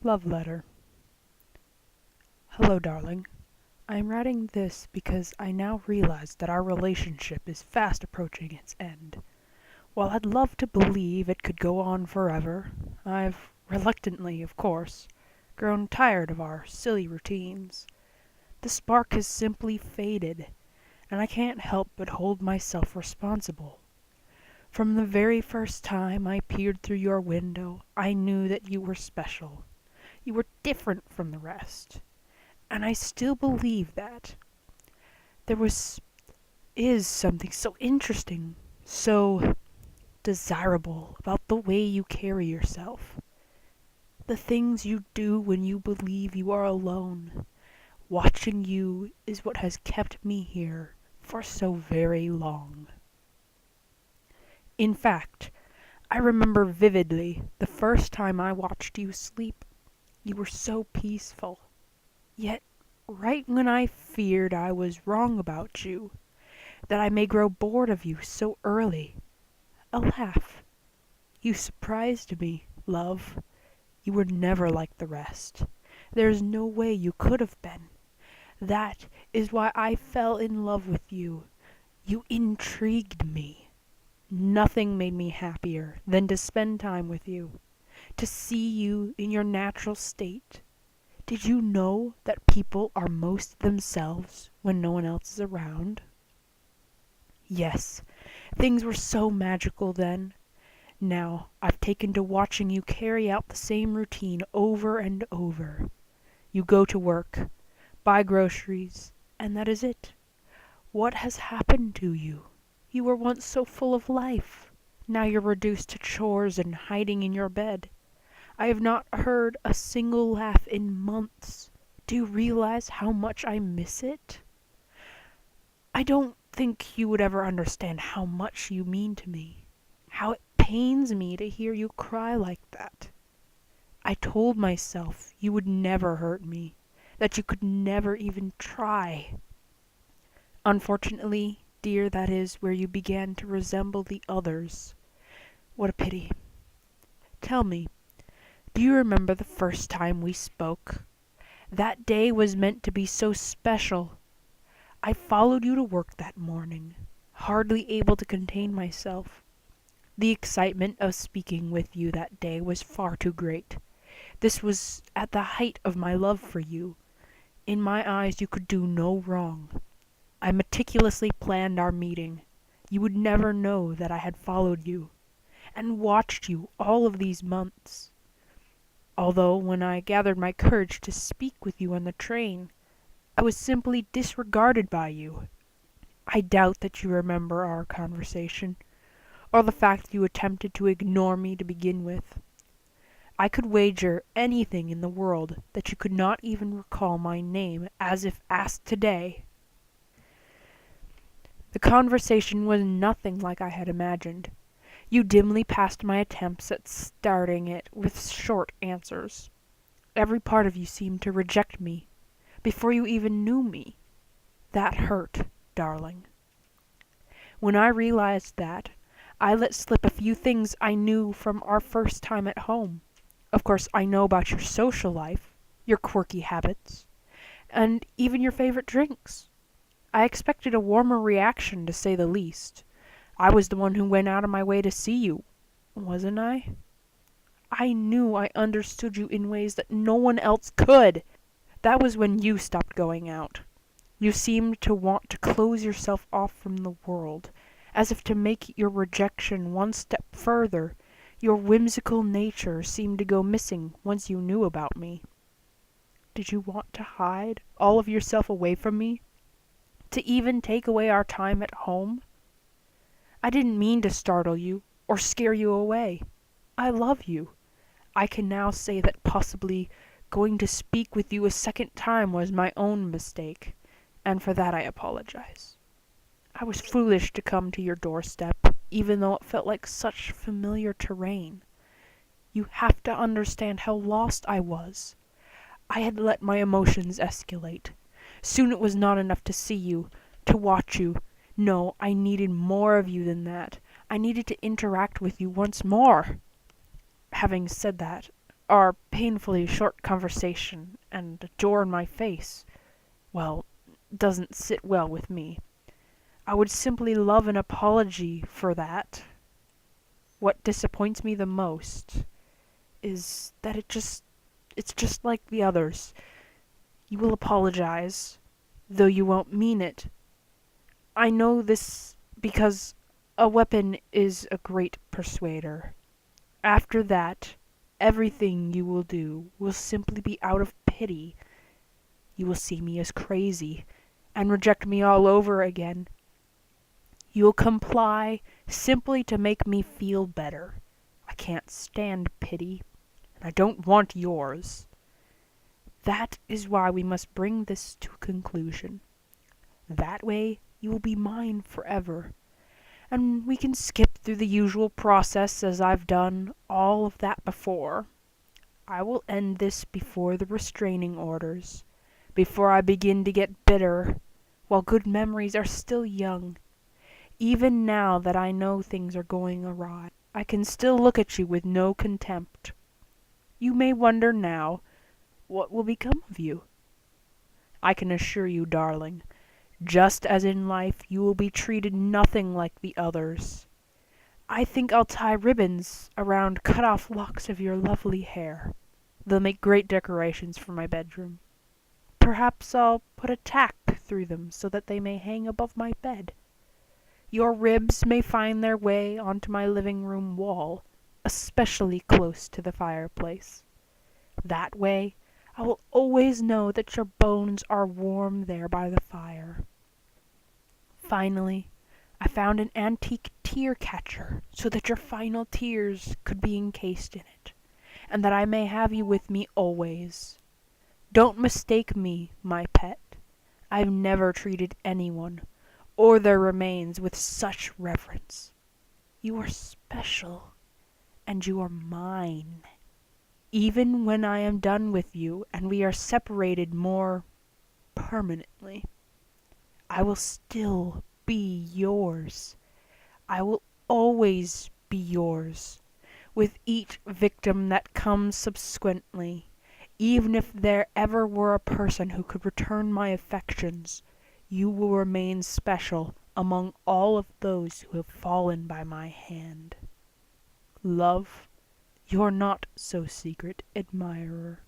Love letter. Hello, darling. I am writing this because I now realize that our relationship is fast approaching its end. While I'd love to believe it could go on forever, I've, reluctantly of course, grown tired of our silly routines. The spark has simply faded, and I can't help but hold myself responsible. From the very first time I peered through your window, I knew that you were special. You were different from the rest. And I still believe that. There is something so interesting, so desirable about the way you carry yourself. The things you do when you believe you are alone. Watching you is what has kept me here for so very long. In fact, I remember vividly the first time I watched you sleep. You were so peaceful. Yet, right when I feared I was wrong about you, that I may grow bored of you so early, a laugh. You surprised me, love. You were never like the rest. There is no way you could have been. That is why I fell in love with you. You intrigued me. Nothing made me happier than to spend time with you, to see you in your natural state. Did you know that people are most themselves when no one else is around? Yes, things were so magical then. Now I've taken to watching you carry out the same routine over and over. You go to work, buy groceries, and that is it. What has happened to you? You were once so full of life. Now you're reduced to chores and hiding in your bed. I have not heard a single laugh in months. Do you realize how much I miss it? I don't think you would ever understand how much you mean to me. How it pains me to hear you cry like that. I told myself you would never hurt me, that you could never even try. Unfortunately, dear, that is where you began to resemble the others. What a pity. Tell me, do you remember the first time we spoke? That day was meant to be so special. I followed you to work that morning, hardly able to contain myself. The excitement of speaking with you that day was far too great. This was at the height of my love for you. In my eyes you could do no wrong. I meticulously planned our meeting. You would never know that I had followed you, and watched you all of these months. Although when I gathered my courage to speak with you on the train, I was simply disregarded by you. I doubt that you remember our conversation, or the fact that you attempted to ignore me to begin with. I could wager anything in the world that you could not even recall my name as if asked today. The conversation was nothing like I had imagined. You dimly passed my attempts at starting it with short answers. Every part of you seemed to reject me, before you even knew me. That hurt, darling. When I realized that, I let slip a few things I knew from our first time at home. Of course, I know about your social life, your quirky habits, and even your favorite drinks. I expected a warmer reaction, to say the least. I was the one who went out of my way to see you, wasn't I? I knew I understood you in ways that no one else could. That was when you stopped going out. You seemed to want to close yourself off from the world, as if to make your rejection one step further. Your whimsical nature seemed to go missing once you knew about me. Did you want to hide all of yourself away from me? To even take away our time at home? I didn't mean to startle you or scare you away. I love you. I can now say that possibly going to speak with you a second time was my own mistake, and for that I apologize. I was foolish to come to your doorstep, even though it felt like such familiar terrain. You have to understand how lost I was. I had let my emotions escalate. Soon it was not enough to see you, to watch you. No, I needed more of you than that. I needed to interact with you once more. Having said that, Our painfully short conversation and a door in my face, well, doesn't sit well with me. I would simply love an apology for that. What disappoints me the most is that it's just like the others. You will apologize, though you won't mean it. I know this because a weapon is a great persuader. After that, everything you will do will simply be out of pity. You will see me as crazy and reject me all over again. You will comply simply to make me feel better. I can't stand pity, and I don't want yours. That is why we must bring this to a conclusion. That way you will be mine forever, and we can skip through the usual process as I've done all of that before. I will end this before the restraining orders, before I begin to get bitter, while good memories are still young. Even now that I know things are going awry, I can still look at you with no contempt. You may wonder now, what will become of you? I can assure you, darling, just as in life you will be treated nothing like the others. I think I'll tie ribbons around cut-off locks of your lovely hair. They'll make great decorations for my bedroom. Perhaps I'll put a tack through them so that they may hang above my bed. Your ribs may find their way onto my living room wall, especially close to the fireplace. That way, I will always know that your bones are warm there by the fire. Finally, I found an antique tear catcher so that your final tears could be encased in it, and that I may have you with me always. Don't mistake me, my pet. I've never treated anyone, or their remains, with such reverence. You are special, and you are mine. Even when I am done with you and we are separated more permanently, I will still be yours. I will always be yours, with each victim that comes subsequently. Even if there ever were a person who could return my affections, you will remain special among all of those who have fallen by my hand. Love, your not so secret admirer.